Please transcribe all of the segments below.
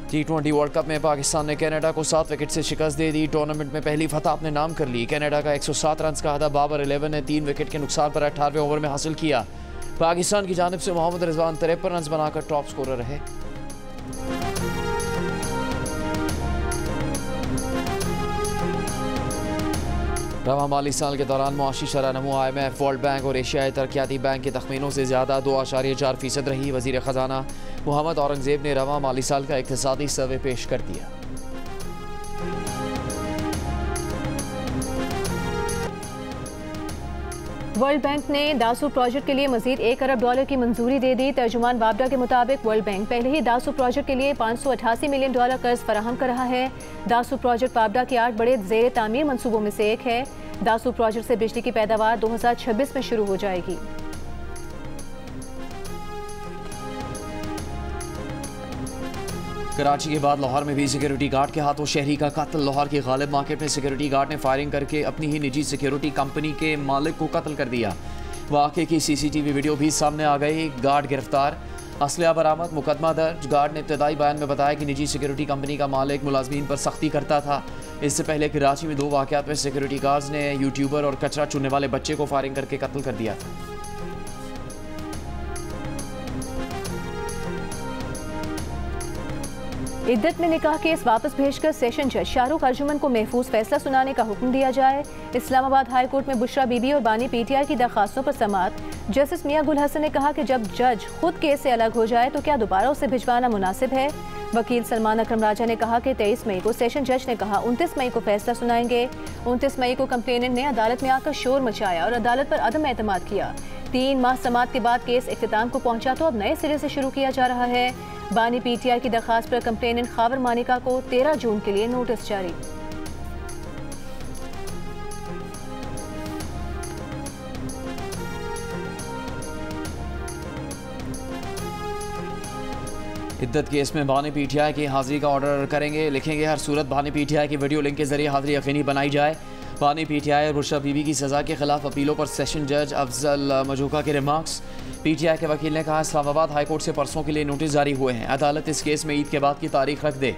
T20 world cup में पाकिस्तान ने Canada को 7 विकेट से शिकस्त दे दी। टूर्नामेंट में पहली फतह अपने नाम कर ली। कनाडा का 107 रन का अहदा बाबर 11 ने 3 विकेट के नुकसान पर 18वें ओवर में हासिल किया। पाकिस्तान की जानिब से मोहम्मद रिजवान 53 रन बनाकर टॉप स्कोरर रहे। रवा माली साल के दौरान मुआशी शरह नमू IMF, वर्ल्ड बैंक और एशियाई तरक्याती बैंक के तखमीनों से ज़्यादा 2.4% रही। वज़ीर ख़जाना मोहम्मद औरंगज़ेब ने रवा माली साल का इक़्तिसादी सर्वे पेश कर दिया। वर्ल्ड बैंक ने दासू प्रोजेक्ट के लिए मजीद $1 अरब की मंजूरी दे दी। तर्जुमान बाबडा के मुताबिक वर्ल्ड बैंक पहले ही दासू प्रोजेक्ट के लिए $588 मिलियन कर्ज फराहम कर रहा है। दासू प्रोजेक्ट बाबडा के 8 बड़े ज़ेर तामीर मनसूबों में से एक है। दासू प्रोजेक्ट से बिजली की पैदावार 2026 में शुरू हो जाएगी। कराची के बाद लाहौर में भी सिक्योरिटी गार्ड के हाथों शहरी का कत्ल। लाहौर की गालिब मार्केट में सिक्योरिटी गार्ड ने फायरिंग करके अपनी ही निजी सिक्योरिटी कंपनी के मालिक को कत्ल कर दिया। वाक़े की CCTV वीडियो भी सामने आ गई। गार्ड गिरफ्तार, असलहा बरामद, मुकदमा दर्ज। गार्ड ने इब्तदाई बयान में बताया कि निजी सिक्योरिटी कंपनी का मालिक मुलाजमीन पर सख्ती करता था। इससे पहले कराची में 2 वाक़यात में सिक्योरिटी गार्ड्स ने यूट्यूबर और कचरा चुनने वाले बच्चे को फायरिंग करके कत्ल कर दिया था। इद्दत में निकाह केस वापस भेजकर सेशन जज शाहरुख अर्जुमन को महफूज फैसला सुनाने का हुक्म दिया जाए। इस्लामाबाद हाई कोर्ट में बुशरा बीबी और बानी PTI की दरखास्तों पर समाअत। जस्टिस मियां गुल हसन ने कहा कि जब जज खुद केस से अलग हो जाए तो क्या दोबारा उसे भिजवाना मुनासिब है। वकील सलमान अकरम राजा ने कहा कि 23 मई को सेशन जज ने कहा 29 मई को फैसला सुनाएंगे। 29 मई को कंप्लेनेंट ने अदालत में आकर शोर मचाया और अदालत पर अदम एतमाद किया। 3 माह समाअत के बाद केस इख्तिताम को पहुंचा तो अब नए सिरे से शुरू किया जा रहा है। बानी PTI की दरखास्त पर कंप्लेनेंट खावर मानिका को 13 जून के लिए नोटिस जारी। इद्दत केस में बानी PTI की हाजिरी का ऑर्डर करेंगे। लिखेंगे हर सूरत बानी PTI की वीडियो लिंक के जरिए हाजिरी यकीनी बनाई जाए। बानी PTI और बुशरा बीबी की सज़ा के खिलाफ अपीलों पर सेशन जज अफजल मजूका के रिमार्क्स। PTI के वकील ने कहा इस्लामाबाद हाई कोर्ट से परसों के लिए नोटिस जारी हुए हैं। अदालत इस केस में ईद के बाद की तारीख रख दे।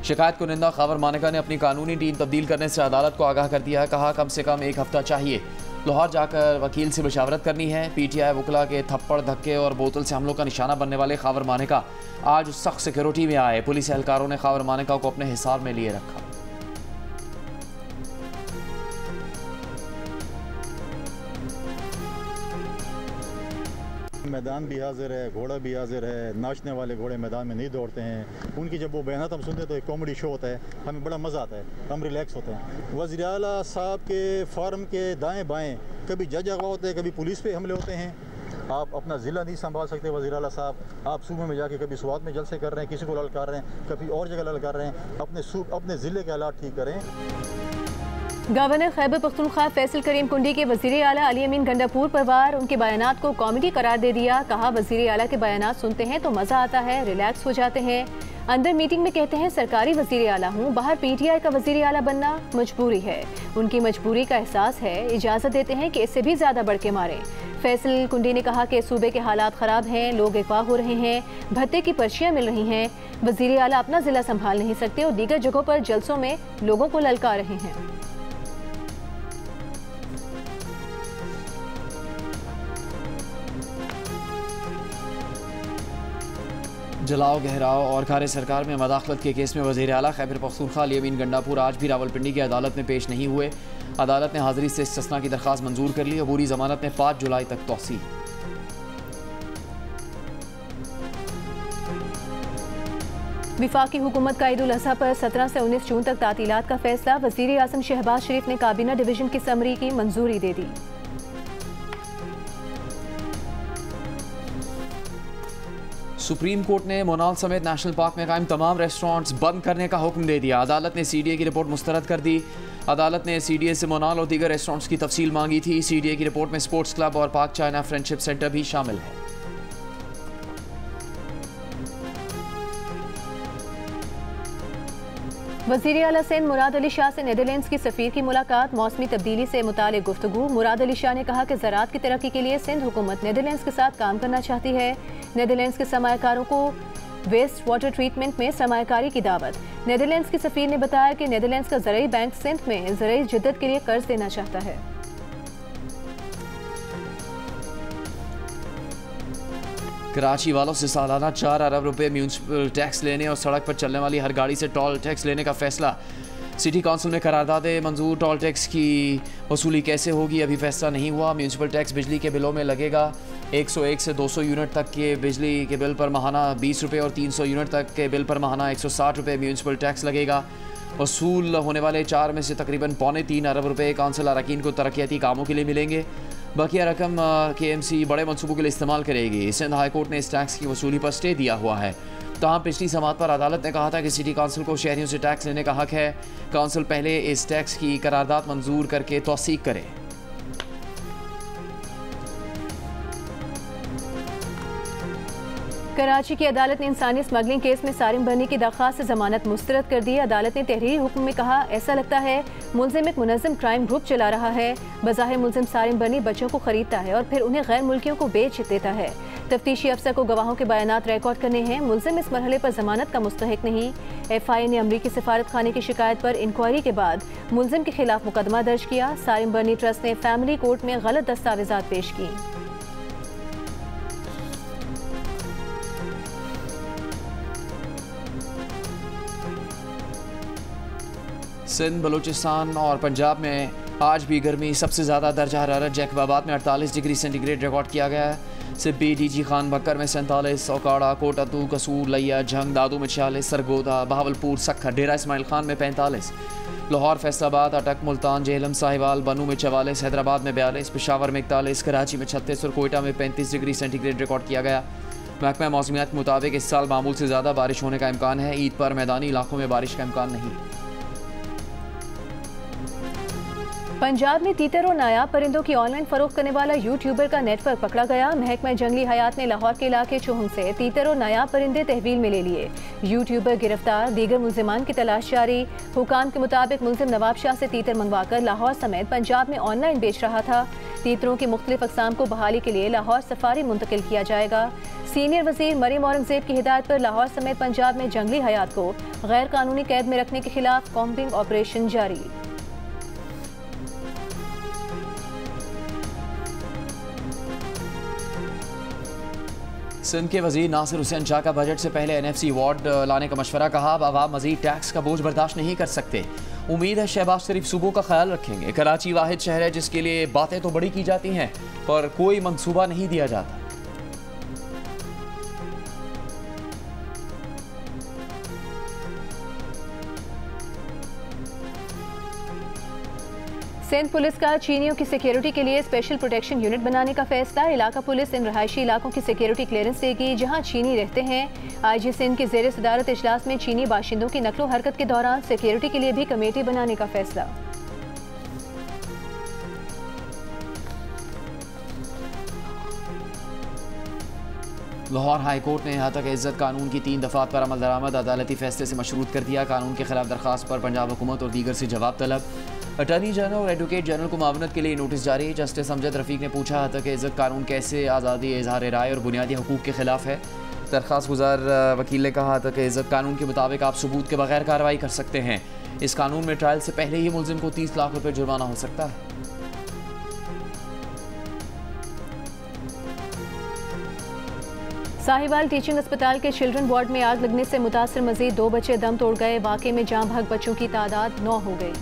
शिकायत कुनिंदा खावर मानिका ने अपनी कानूनी टीम तब्दील करने से अदालत को आगाह कर दिया। कहा कम से कम 1 हफ्ता चाहिए। लाहौर जाकर वकील से मशावरत करनी है। PTI वकला के थप्पड़, धक्के और बोतल से हमलों का निशाना बनने वाले खावर मानिका आज सख्त सिक्योरिटी में आए। पुलिस एहलकारों ने खावर मानिका को अपने हिसार में लिए रखा। मैदान भी हाजिर है, घोड़ा भी हाजिर है। नाचने वाले घोड़े मैदान में नहीं दौड़ते हैं। उनकी जब वो बयानात हम सुनते हैं तो एक कॉमेडी शो होता है, हमें बड़ा मज़ा आता है, हम रिलैक्स होते हैं। वज़ीर आला साहब के फार्म के दाएं बाएं कभी जज अगवा होते हैं, कभी पुलिस पे हमले होते हैं। आप अपना ज़िला नहीं संभाल सकते वज़ीर आला साहब। आप सूबे में जाके कभी स्वात में जलसे कर रहे हैं, किसी को ललकार रहे हैं, कभी और जगह ललकार रहे हैं। अपने ज़िले के हालात ठीक करें। गवर्नर खैबर पख्तूनख्वा फैसल करीम कुंडी के वज़ीर आला अली अमीन गंडापुर पर वार। उनके बयानात को कॉमेडी करार दे दिया। कहा वज़ीर आला के बयानात सुनते हैं तो मज़ा आता है, रिलैक्स हो जाते हैं। अंदर मीटिंग में कहते हैं सरकारी वज़ीर आला हूँ, बाहर PTI का वज़ीर आला बनना मजबूरी है। उनकी मजबूरी का एहसास है, इजाज़त देते हैं कि इससे भी ज़्यादा बढ़ के मारें। फैसल कुंडी ने कहा कि सूबे के हालात ख़राब हैं, लोग अगवा हो रहे हैं, भत्ते की पर्चियाँ मिल रही हैं। वज़ीर आला अपना ज़िला संभाल नहीं सकते और दीगर जगहों पर जलसों में लोगों को ललका रहे हैं। जलाओ, गहराओ और कार सरकार में मदाखलत के केस में वज़ीर आला खैबर पख्तूनख्वा अली अमीन गंडापुर आज भी रावलपिंडी की अदालत में पेश नहीं हुए। अदालत ने हाजिरी से इस्तिस्ना की दरख्वास्त मंजूर कर ली। अबूरी जमानत में 5 जुलाई तक तौसील। विफाकी हुकूमत का ईद उल अज़हा पर 17 से 19 जून तक तातीलात का फैसला। वज़ीर आज़म शहबाज शरीफ ने काबीना डिवीजन की समरी की मंजूरी दे दी। सुप्रीम कोर्ट ने मोनाल समेत नेशनल पार्क में कायम तमाम रेस्टोरेंट्स बंद करने का हुक्म दे दिया। अदालत ने CDA की रिपोर्ट मुस्तरद कर दी। अदालत ने CDA से मोनाल और दीगर रेस्टोरेंट्स की तफसील मांगी थी। CDA की रिपोर्ट में स्पोर्ट्स क्लब और पाक चाइना फ्रेंडशिप सेंटर भी शामिल है। वज़ीर आला सिंध मुराद अली शाह से नीदरलैंड्स की सफ़ीर की मुलाकात। मौसमी तब्दीली से मुतालिक गुफ्तगू। मुराद अली शाह ने कहा कि ज़राअत की तरक्की के लिए सिंध हुकूमत नीदरलैंड्स के साथ काम करना चाहती है। नीदरलैंड्स के सरमायाकारों को वेस्ट वाटर ट्रीटमेंट में सरमायाकारी की दावत। नीदरलैंड्स की सफीर ने बताया कि नीदरलैंड्स का ज़राई बैंक सिंध में ज़राई जिद्दत के लिए कर्ज देना चाहता है। कराची वालों से सालाना 4 अरब रुपए म्यूनसिपल टैक्स लेने और सड़क पर चलने वाली हर गाड़ी से टोल टैक्स लेने का फैसला। सिटी काउंसिल में करारदादे मंजूर। टोल टैक्स की वसूली कैसे होगी अभी फैसला नहीं हुआ। म्यूनसिपल टैक्स बिजली के बिलों में लगेगा। 101 से 200 यूनिट तक के बिजली के बिल पर माहाना 20 रुपये और 300 यूनिट तक के बिल पर माहाना 160 रुपये म्यूनसिपल टैक्स लगेगा। वसूल होने वाले 4 में से तकरीबन 3.25 अरब रुपये काउंसिल अरकान को तरक्याती कामों के लिए मिलेंगे। बकिया रकम KMC बड़े मनसूबों के लिए इस्तेमाल करेगी। सिंध हाई कोर्ट ने इस टैक्स की वसूली पर स्टे दिया हुआ है। तमाम पिछली समात पर अदालत ने कहा था कि सिटी काउंसिल को शहरियों से टैक्स लेने का हक है। काउंसिल पहले इस टैक्स की करारदाद मंजूर करके तौसीक करे। कराची की अदालत ने इंसानी स्मगलिंग केस में सारिम बनी की दरख्वास्त से जमानत मुस्तरद कर दी। अदालत ने तहरीरी हुक्म में कहा, ऐसा लगता है मुलजिम एक मुनज़्ज़म क्राइम ग्रुप चला रहा है। बज़ाहिर मुलजिम सारिम बनी बच्चों को खरीदता है और फिर उन्हें गैर मुल्कियों को बेच देता है। तफ्तीशी अफसर को गवाहों के बयानात रिकॉर्ड करने हैं। मुलजिम इस मरहले पर जमानत का मुस्तहिक नहीं। FI ने अमरीकी सफारत खाने की शिकायत पर इंक्वायरी के बाद मुलजिम के खिलाफ मुकदमा दर्ज किया। सारिम बनी ट्रस्ट ने फैमिली कोर्ट में गलत दस्तावेजात पेश की। सिंध, बलूचिस्तान और पंजाब में आज भी गर्मी। सबसे ज़्यादा दर्जा हरारत जैकबाबाद में 48 डिग्री सेंटीग्रेड रिकॉर्ड किया गया है। सिब्बी, DG खान बक्कर में 47, ओकाड़ा, कोटातू, कसूर, लिया, झंग, दादू में 46, सरगोदा, बहावलपुर, सखर, डेरा इस्माइल खान में 45, लाहौर, फैसलाबाद, अटक, मुल्तान, जेहलम, साहिवाल, बनू में 44, हैदराबाद में 42, पेशावर में 41, कराची में 36 और कोयटा में 35 डिग्री सेंटीग्रेड रिकॉर्ड किया गया। महकमा मौसमियात के मुताबिक इस साल मामूल से ज़्यादा बारिश होने का इम्कान है। ईद पर मैदानी इलाकों में बारिश का इम्कान नहीं। पंजाब में तीतर और नायाब परिंदों की ऑनलाइन फरोख्त करने वाला यूट्यूबर का नेटवर्क पकड़ा गया। महकमा जंगली हयात ने लाहौर के इलाके चुहंग से तीतर और नायाब परिंदे तहवील में ले लिए। यूट्यूबर गिरफ्तार, दीगर मुलजिमान की तलाश जारी। हुकाम के मुताबिक मुलजिम नवाब शाह से तीतर मंगवाकर लाहौर समेत पंजाब में ऑनलाइन बेच रहा था। तीतरों की मुख्तलिफ अक़साम को बहाली के लिए लाहौर सफारी मुंतकिल किया जाएगा। सीनियर वज़ीर मरीम औरंगज़ेब की हिदायत पर लाहौर समेत पंजाब में जंगली हयात को गैर कानूनी कैद में रखने के खिलाफ कॉम्बिंग ऑपरेशन जारी। सिंध के वजीर नासिर हुसैन शाह का बजट से पहले NFC वार्ड लाने का मशवरा। कहा, अब आवाम मजीद टैक्स का बोझ बर्दाश्त नहीं कर सकते। उम्मीद है शहबाज शरीफ सूबों का ख्याल रखेंगे। कराची वाहिद शहर है जिसके लिए बातें तो बड़ी की जाती हैं पर कोई मंसूबा नहीं दिया जाता। सिंध पुलिस का चीनियों की सिक्योरिटी के लिए स्पेशल प्रोटेक्शन यूनिट बनाने का फैसला। इलाका पुलिस इन रहायशी इलाकों की सिक्योरिटी क्लियरेंस देगी जहां चीनी रहते हैं। IG सिंध के ज़ेर सदारत इजलास में चीनी बाशिंदों की नकलो हरकत के दौरान सिक्योरिटी के लिए भी कमेटी बनाने का फैसला। लाहौर हाई कोर्ट ने हतक इज्जत कानून की 3 दफात पर अमल दरामद अदालती फैसले से मशरूत कर दिया। कानून के खिलाफ दरखास्त पर पंजाब हुकूमत और दीगर से जवाब तलब। अटॉर्नी जनरल और एडवोकेट जनरल को मावनत के लिए नोटिस जारी। जस्टिस अमजद रफ़ीक ने पूछा, हतक इज्जत कानून कैसे आज़ादी इजहार राय और बुनियादी हकूक़ के खिलाफ है। दरखास्त गुजार वकील ने कहा, हतक इज्जत कानून के मुताबिक आप सबूत के बगैर कार्रवाई कर सकते हैं। इस कानून में ट्रायल से पहले ही मुलजिम को 30 लाख रुपये जुर्माना हो सकता है। साहिवाल टीचिंग अस्पताल के चिल्ड्रन वार्ड में आग लगने से मुतासर मजीद 2 बच्चे दम तोड़ गए। वाक़े में जाँ भाग बच्चों की तादाद 9 हो गई।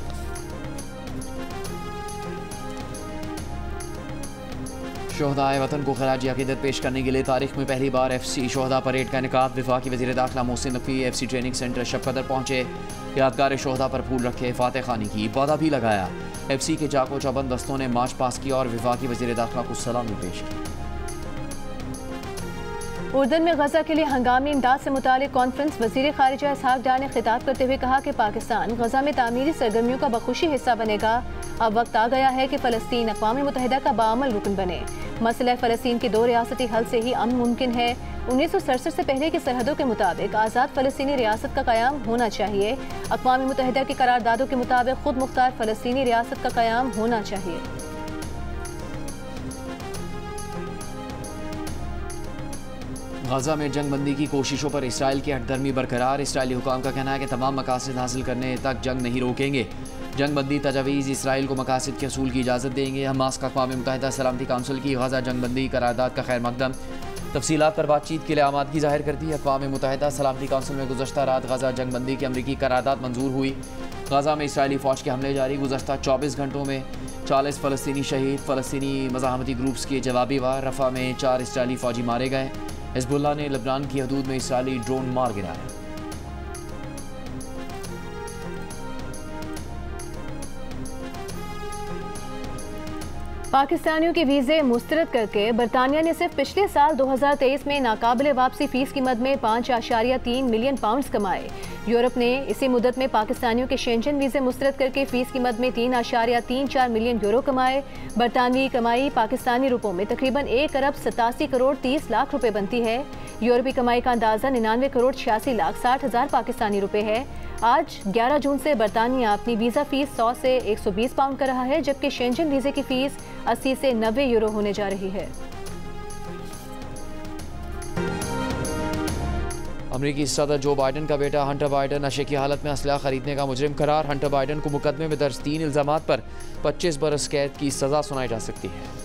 शोहदाए वतन को खराज अकीदत पेश करने के लिए तारीख में पहली बार FC शोहदा परेड का इनेकाद। वफाकी वज़ीर दाखिला Mohsin Naqvi FC training centre Shabqadar पहुंचे। यादगार शोहदा पर फूल रखे, फातह खानी की, पौधा भी लगाया। FC के चाको चौबंद दस्तों ने मार्च पास किया और वफाकी वज़ीर दाखिला को सलामी पेश की। उर्दन में गजा के लिए हंगामी इमदाद से मुतालिक कॉन्फ्रेंस। वज़ीर ख़ारिजा इसहाक डार ने खिताब करते हुए कहा कि पाकिस्तान गजा में तामीरी सरगर्मियों का बखुशी हिस्सा बनेगा। अब वक्त आ गया है कि फ़लस्तीन अक़वाम मुत्तहिदा का बाअमल रुकन बने। मसला फ़लस्तीन के 2 रियासती हल से ही अमन मुमकिन है। 1967 से पहले की सरहदों के मुताबिक आज़ाद फ़लस्तीनी रियासत का क़याम होना चाहिए। अक़वाम मुत्तहिदा की करारदादों के मुताबिक खुद मुख्तार फ़लस्तीनी रियासत का क़याम होना चाहिए। गजा में जंग बंदी की कोशिशों पर इसराइल की हटदर्मी बरकरार। इसराइली हुकाम का कहना है कि तमाम मकासद हासिल करने तक जंग नहीं रोकेंगे। जंग बंदी तजावीज़ इसराइल को मकासद के असूल की इजाज़त देंगे। हमास का अक़वाम मुत्तहिदा सलामती काउंसिल की गजा जंग बंदी करारदाद का खैर मकदम। तफसीलात पर बातचीत के लिए आमादगी जाहिर कर दी। अक़वाम मुत्तहिदा सलामती काउंसिल में गुज़श्ता रात गजा जंग बंदी की अमरीकी करारदाद मंजूर हुई। गजा में इसराइली फ़ौज के हमले जारी। गुज़श्ता 24 घंटों में 40 फ़लस्तीनी शहीद। फ़लस्तीनी मज़ाहमती ग्रुप्स के जवाबी वार। रफ़ा में 4 इसराइली फ़ौजी मारे गए। हिज़्बुल्लाह ने लबनान की हदूद में इसराइली ड्रोन मार गिराया। पाकिस्तानियों के वीज़े मुस्तरद करके बरतानिया ने सिर्फ पिछले साल 2023 में नाकाबिले वापसी फ़ीस की मद में 5.3 मिलियन पाउंड्स कमाए। यूरोप ने इसी मुद्दत में पाकिस्तानियों के शेंजन वीज़े मुस्तरद करके फ़ीस की मद में 3.34 मिलियन यूरो कमाए। बरतानवी कमाई पाकिस्तानी रुपयों में तकरीबन 1 अरब 87 करोड़ 30 लाख रुपए बनती है। यूरोपी कमाई का अंदाज़ा 99 करोड़ 86 लाख 60 हज़ार पाकिस्तानी रुपए है। आज 11 जून से बरतानिया अपनी वीज़ा फ़ीस 100 से 120 पाउंड कर रहा है, जबकि शेंजन वीज़े की फ़ीस 80 से 90 यूरो होने जा रही है। अमरीकी सदर जो बाइडन का बेटा हंटर बाइडन नशे की हालत में असलहा खरीदने का मुजरिम करार। हंटर बाइडन को मुकदमे में दर्ज 3 इल्ज़ामात पर 25 बरस कैद की सज़ा सुनाई जा सकती है।